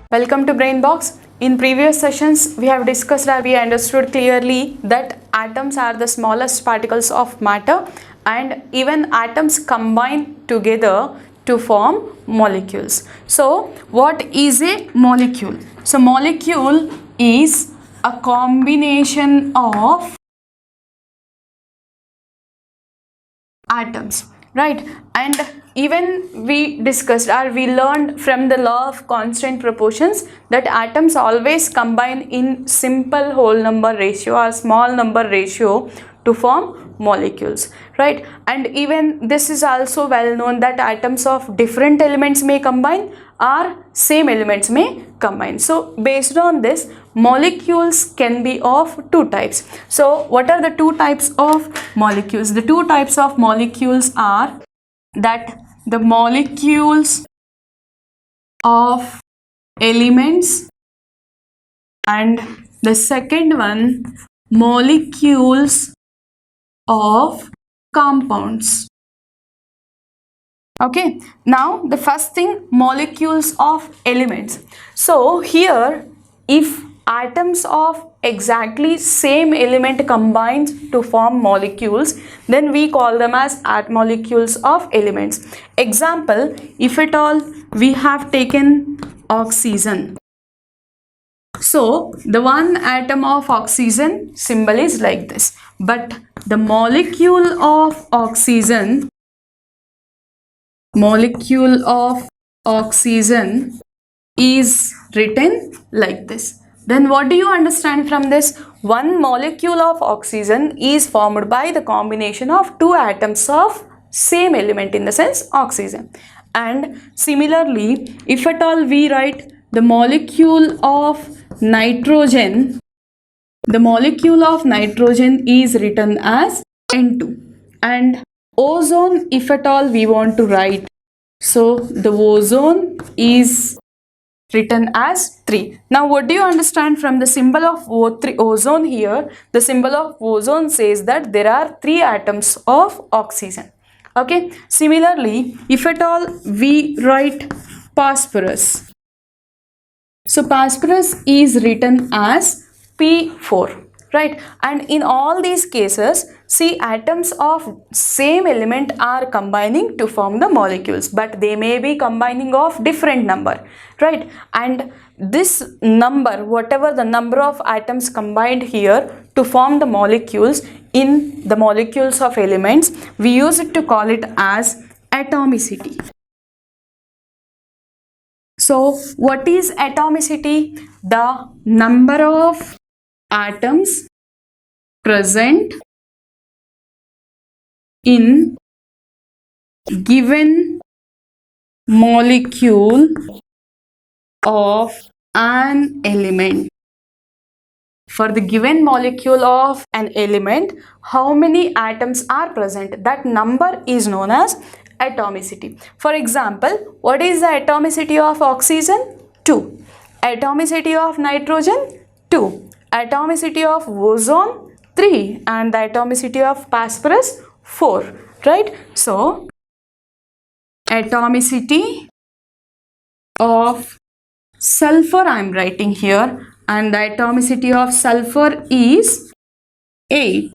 Welcome to Brainbox. In previous sessions, we have discussed or we understood clearly that atoms are the smallest particles of matter and even atoms combine together to form molecules. So, what is a molecule? So, molecule is a combination of atoms, right? And even we discussed or we learned from the law of constant proportions that atoms always combine in simple whole number ratio or small number ratio to form molecules, right? And even this is also well known that atoms of different elements may combine or same elements may combine. So based on this, molecules can be of two types. So what are the two types of molecules? The two types of molecules are that the molecules of elements and the second one molecules of compounds. Okay, now the first thing, molecules of elements. So here if atoms of exactly same element combines to form molecules, then we call them as molecules of elements. Example, if at all we have taken oxygen. So the one atom of oxygen symbol is like this, but the molecule of oxygen is written like this. Then what do you understand from this? One molecule of oxygen is formed by the combination of two atoms of same element, in the sense oxygen. And similarly, if at all we write the molecule of nitrogen, the molecule of nitrogen is written as N2. And ozone, if at all we want to write, so the ozone is written as 3. Now what do you understand from the symbol of ozone here? The symbol of ozone says that there are 3 atoms of oxygen. Okay, similarly if at all we write phosphorus, so phosphorus is written as P4, right? And in all these cases, see, atoms of same element are combining to form the molecules, but they may be combining of different number, right? And this number, whatever the number of atoms combined here to form the molecules in the molecules of elements, we use it to call it as atomicity. So what is atomicity? The number of atoms present in given molecule of an element. For the given molecule of an element, how many atoms are present? That number is known as atomicity. For example, what is the atomicity of oxygen? 2. Atomicity of nitrogen? 2. Atomicity of ozone? 3. And the atomicity of phosphorus? 4. Right? So, atomicity of sulfur I am writing here, and the atomicity of sulfur is 8.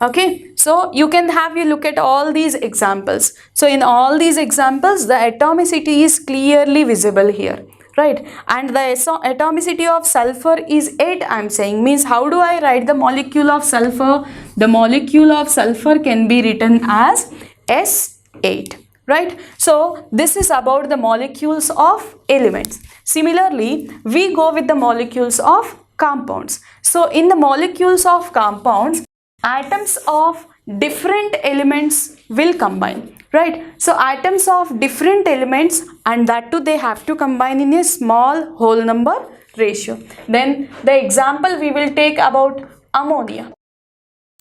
Okay, so you can have a look at all these examples. So in all these examples, the atomicity is clearly visible here, right? And the atomicity of sulfur is 8, I am saying. Means how do I write the molecule of sulfur? The molecule of sulfur can be written as S8. Right? So this is about the molecules of elements. Similarly, we go with the molecules of compounds. So in the molecules of compounds, atoms of different elements will combine. Right? So atoms of different elements, and that too they have to combine in a small whole number ratio. Then the example we will take about ammonia.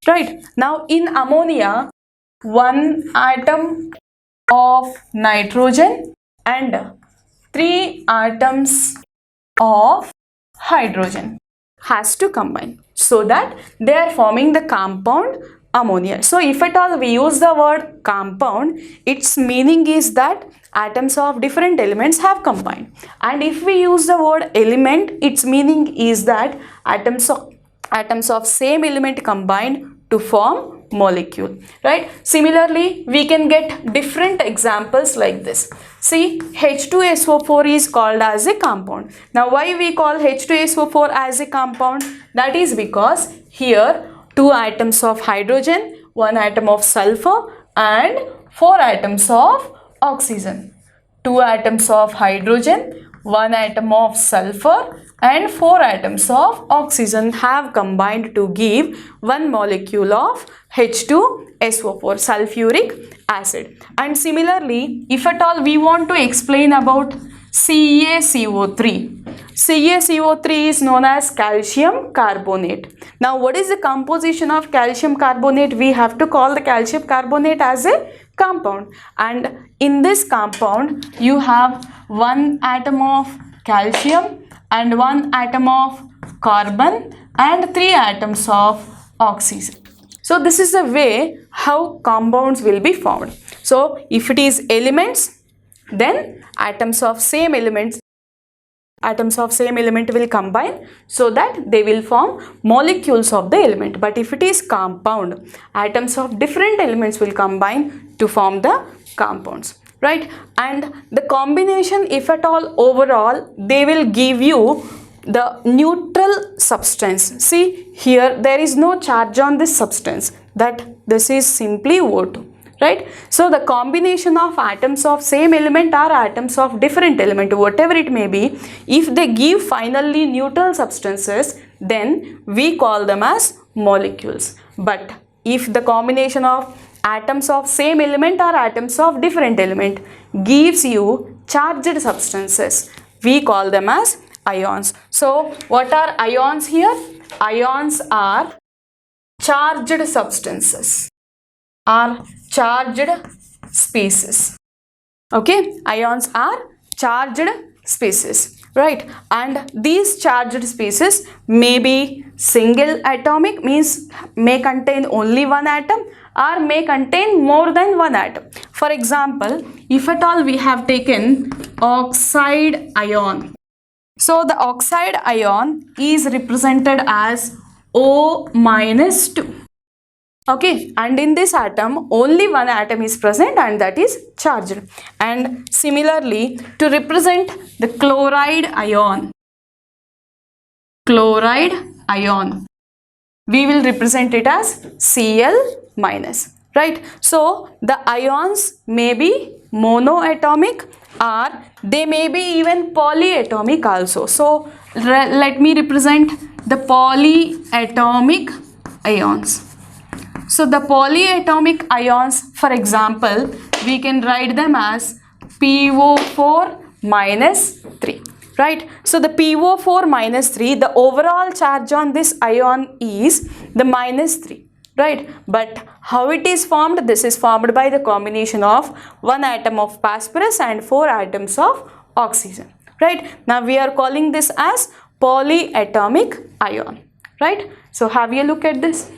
Right? Now in ammonia, one atom of nitrogen and 3 atoms of hydrogen has to combine so that they are forming the compound ammonia. So if at all we use the word compound, its meaning is that atoms of different elements have combined. And if we use the word element, its meaning is that atoms of same element combined to form molecule, right? Similarly, we can get different examples like this. See, H2SO4 is called as a compound. Now, why we call H2SO4 as a compound? That is because here 2 atoms of hydrogen, 1 atom of sulfur and 4 atoms of oxygen. 2 atoms of hydrogen, 1 atom of sulfur and 4 atoms of oxygen have combined to give one molecule of H2SO4, sulfuric acid. And similarly, if at all we want to explain about CaCO3, CaCO3 is known as calcium carbonate. Now, what is the composition of calcium carbonate? We have to call the calcium carbonate as a compound, and in this compound you have 1 atom of calcium and 1 atom of carbon and 3 atoms of oxygen. So this is the way how compounds will be formed. So if it is elements, then atoms of same element will combine so that they will form molecules of the element. But if it is compound, atoms of different elements will combine to form the compounds, right? And the combination, if at all overall, they will give you the neutral substance. See, here there is no charge on this substance, that this is simply O2. Right? So the combination of atoms of same element or atoms of different element, whatever it may be, if they give finally neutral substances, then we call them as molecules. But if the combination of atoms of same element or atoms of different element gives you charged substances, we call them as ions. So what are ions here? Ions are charged substances, are charged species. Okay, ions are charged species, right? And these charged species may be single atomic, means may contain only one atom, or may contain more than one atom. For example, if at all we have taken oxide ion, so the oxide ion is represented as O minus 2. Okay, and in this atom only one atom is present, and that is charged. And similarly, to represent the chloride ion, we will represent it as Cl minus, right? So the ions may be monoatomic or they may be even polyatomic also. So let me represent the polyatomic ions. So the polyatomic ions, for example, we can write them as PO4 minus 3, right? So the PO4 minus 3, the overall charge on this ion is the minus 3, right? But how it is formed? This is formed by the combination of 1 atom of phosphorus and 4 atoms of oxygen, right? Now we are calling this as polyatomic ion, right? So have you look at this.